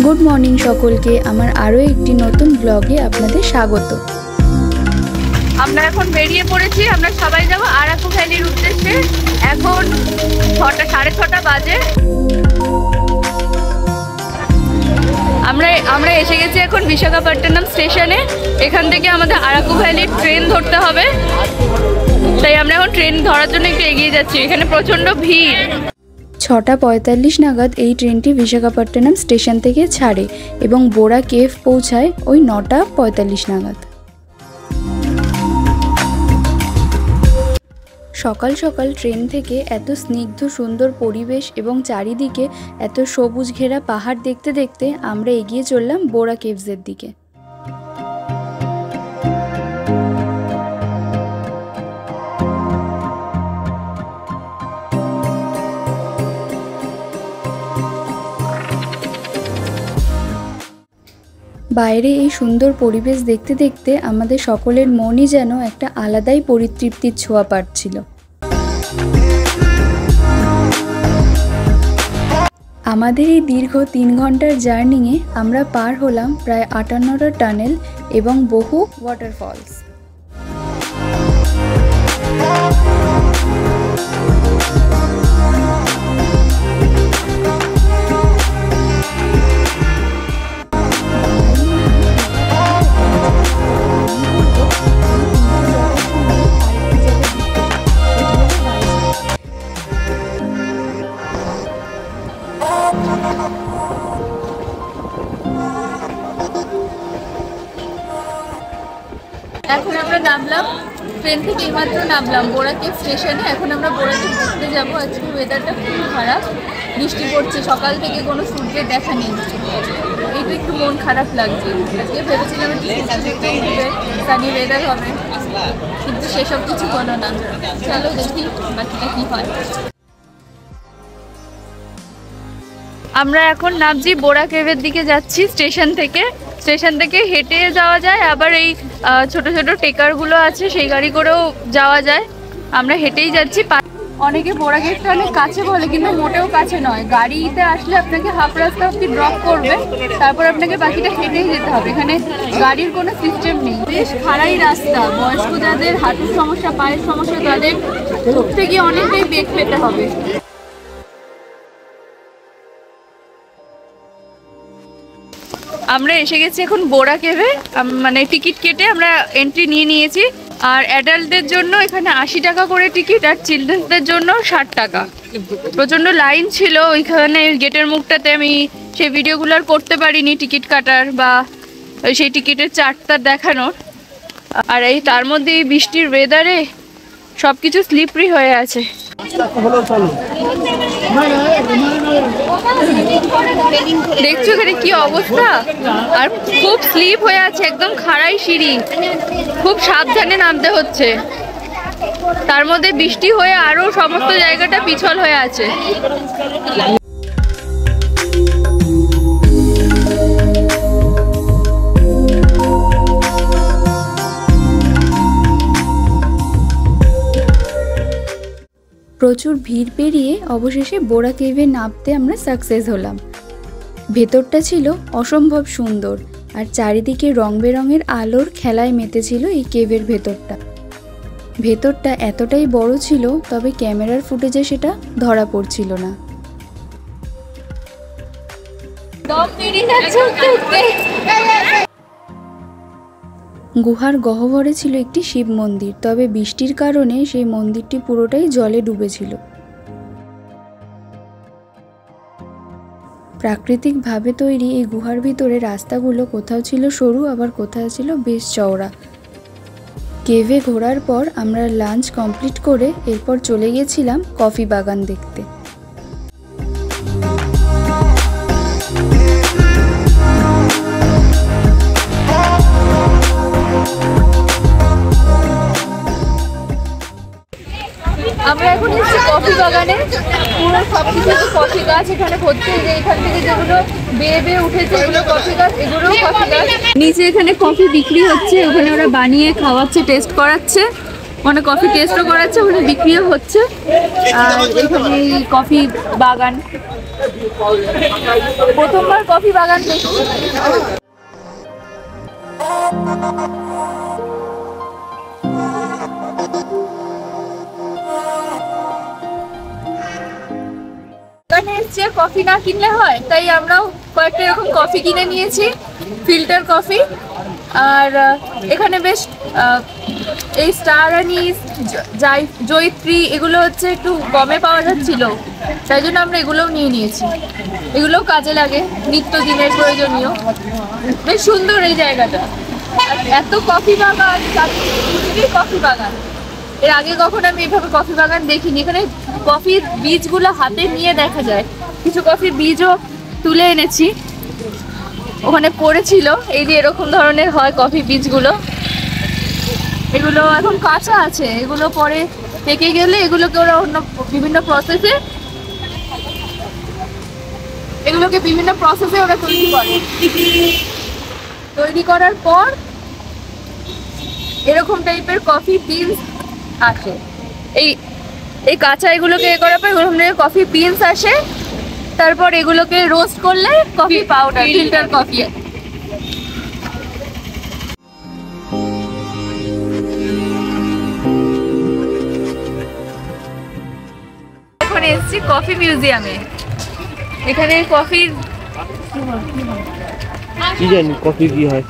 Good morning সকলকে, আমার আরও একটি নতুন ব্লগে আপনাদের স্বাগত। আমরা এখন বেরিয়ে পড়েছি, আমরা সবাই যাবো আরাকু ভ্যালির উদ্দেশ্যে। এখন 6:30 বাজে। আমরা এসে গেছি এখন বিশাখাপট্টনম স্টেশনে। এখান থেকে আমাদের আরাকু ভ্যালির ট্রেন ধরতে হবে, তাই আমরা এখন ট্রেন ধরার জন্য একটু এগিয়ে যাচ্ছি। এখানে প্রচণ্ড ভিড়। 6:45 নাগাদ এই ট্রেনটি বিশাখাপট্টনম স্টেশন থেকে ছাড়ে এবং বোরা কেভ পৌঁছায় ওই 9:45 নাগাদ। সকাল সকাল ট্রেন থেকে এত স্নিগ্ধ সুন্দর পরিবেশ এবং চারিদিকে এত সবুজ ঘেরা পাহাড় দেখতে দেখতে আমরা এগিয়ে চললাম বোরা কেভসের দিকে। বাইরে এই সুন্দর পরিবেশ দেখতে দেখতে আমাদের সকলের মনই যেন একটা আলাদাই পরিতৃপ্তির ছোঁয়া পাচ্ছিল। আমাদের এই দীর্ঘ 3 ঘন্টার জার্নিংয়ে আমরা পার হলাম প্রায় 58টা টানেল এবং বহু ওয়াটারফলস। এখন আমরা নামলাম ট্রেন থেকে, এইমাত্র নামলাম বোরা কেভ স্টেশনে। এখন আমরা বোরা কেভ ঘুরতে যাবো। আজকে ওয়েদারটা খুব খারাপ, বৃষ্টি পড়ছে, সকাল থেকে কোনো সূর্যের দেখা নেই। এইটা একটু মন খারাপ লাগছে। আজকে ভেবেছিলাম একটু সানি ওয়েদার হবে, কিন্তু সেসব কিছু হলো না। চলো দেখি বাকিটা কি হয়। আমরা এখন নামছি বোরা কেভের দিকে যাচ্ছি। স্টেশন থেকে হেঁটে যাওয়া যায়, আবার এই ছোট ছোট টেকারগুলো আছে সেই গাড়ি করেও যাওয়া যায়। আমরা হেঁটেই যাচ্ছি। অনেকে বোরা কেভটা অনেক কাছে বলে, কিন্তু মোটেও কাছে নয়। গাড়িতে আসলে আপনাকে হাফ রাস্তা অব্দি ড্রপ করবে, তারপর আপনাকে বাকিটা হেঁটেই যেতে হবে। এখানে গাড়ির কোনো সিস্টেম নেই। বেশ খাড়াই রাস্তা। বয়স্ক যাদের হাঁটুর সমস্যা, পায়ের সমস্যা, তাদের উঠতে গিয়ে অনেকটাই বেগ পেতে হবে। আমরা এসে গেছি এখন বোরা কেভে। মানে টিকিট কেটে আমরা এন্ট্রি নিয়ে নিয়েছি। আর অ্যাডাল্টদের জন্য এখানে 80 টাকা করে টিকিট, আর চিলড্রেনসদের জন্য 60 টাকা। প্রচণ্ড লাইন ছিল ওইখানে গেটের মুখটাতে। আমি সেই ভিডিওগুলো আর করতে পারিনি টিকিট কাটার বা সেই টিকিটের চার্টটা দেখানোর। আর এই তার মধ্যে এই বৃষ্টির ওয়েদারে সব কিছু স্লিপারি হয়ে আছে। দেখছো এখানে কি অবস্থা, আর খুব স্লিপ হয়ে আছে, একদম খাড়াই সিঁড়ি, খুব সাবধানে নামতে হচ্ছে। তার মধ্যে বৃষ্টি হয়ে আরো সমস্ত জায়গাটা পিছল হয়ে আছে। প্রচুর ভিড় পেরিয়ে অবশেষে বোরা কেভে নামতে আমরা সাকসেস হলাম। ভেতরটা ছিল অসম্ভব সুন্দর, আর চারিদিকে রং বেরঙের আলোর খেলায় মেতেছিল এই কেভের ভেতরটা এতটাই বড় ছিল, তবে ক্যামেরার ফুটেজে সেটা ধরা পড়ছিল না। গুহার গহ্বরে ছিল একটি শিব মন্দির, তবে বৃষ্টির কারণে সেই মন্দিরটি পুরোটাই জলে ডুবেছিল। প্রাকৃতিকভাবে তৈরি এই গুহার ভিতরে রাস্তাগুলো কোথাও ছিল সরু, আবার কোথাও ছিল বেশ চওড়া। কেভে ঘোরার পর আমরা লাঞ্চ কমপ্লিট করে এরপর চলে গেছিলাম কফি বাগান দেখতে। আমরা এখন এসেছি কফি বাগানে। পুরো সবকিছু কফি গাছ এখানে ভর্তি। যে এখান থেকে যেগুলো বেয়ে বেয়ে উঠেছে এগুলো কফি গাছ, এগুলোও কফি গাছ। নিচে এখানে কফি বিক্রি হচ্ছে, ওখানে ওরা বানিয়ে খাওয়াচ্ছে, টেস্ট করাচ্ছে। মানে কফি টেস্টও করাচ্ছে, ওখানে বিক্রিও হচ্ছে। আর এখানে এই কফি বাগান, প্রথমবার কফি বাগান দেখছি। এখানে এসছে কফি না কিনলে হয়, তাই আমরাও কয়েকটা এরকম কফি কিনে নিয়েছি, ফিল্টার কফি। আর এখানে বেশ এই স্টার অ্যানিস, জয়িত্রী এগুলো হচ্ছে একটু কমে পাওয়া যাচ্ছিল, তাই জন্য আমরা এগুলোও নিয়ে নিয়েছি। এগুলোও কাজে লাগে, নিত্যদিনের প্রয়োজনীয়। বেশ সুন্দর এই জায়গাটা, এত কফি বাগান, কফি বাগান। এর আগে কখনো আমি এভাবে কফি বাগান দেখিনি। এখানে কফির বীজগুলো হাতে নিয়ে দেখা যায়, কিছু কফির বীজও তুলে এনেছি, ওখানে পড়েছিল। এই যে এরকম ধরনের হয় কফি বীজগুলো, এগুলো এখন কাঁচা আছে, এগুলো পরে পেকে গেলে এগুলোকে ওরা অন্য বিভিন্ন প্রসেসে ওরা তৈরি করে। তৈরি করার পর এরকম টাইপের কফি বিনস আসে। এই কাঁচা এগুলোকে করার পর এরকম কফি বিনস আসে, তারপর এগুলোকে রোস্ট করলে কফি পাউডার, ফিল্টার কফি। এখন এসেছি কফি মিউজিয়ামে। এখানে কফির কি জানি কফি কি হয়।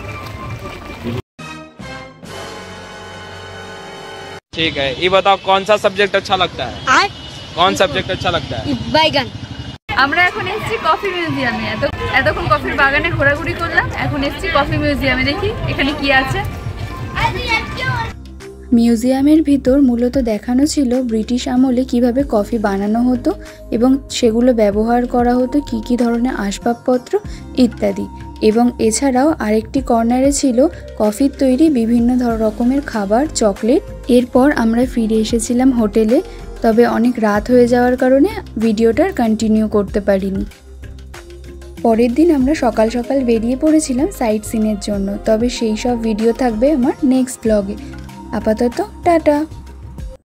ठीक है, ये बताओ कौन सा सब्जेक्ट अच्छा लगता है? कौन सब्जेक्ट अच्छा लगता है? बैगन। আমরা এখন এসেছি কফি মিউজিয়ামে। এতক্ষণ কফির বাগানে ঘোরাঘুরি করলাম, এখন এসেছি কফি মিউজিয়ামে। দেখি এখানে কি আছে। মিউজিয়ামের ভিতর মূলত দেখানো ছিল ব্রিটিশ আমলে কিভাবে কফি বানানো হতো এবং সেগুলো ব্যবহার করা হতো কী কী ধরনের আসবাবপত্র ইত্যাদি। এবং এছাড়াও আরেকটি কর্নারে ছিল কফির তৈরি বিভিন্ন রকমের খাবার, চকলেট। এরপর আমরা ফিরে এসেছিলাম হোটেলে, তবে অনেক রাত হয়ে যাওয়ার কারণে ভিডিওটা কন্টিনিউ করতে পারিনি। পরের দিন আমরা সকাল সকাল বেরিয়ে পড়েছিলাম সাইট সিনের জন্য, তবে সেই সব ভিডিও থাকবে আমার নেক্সট ব্লগে। আপাতত টাটা।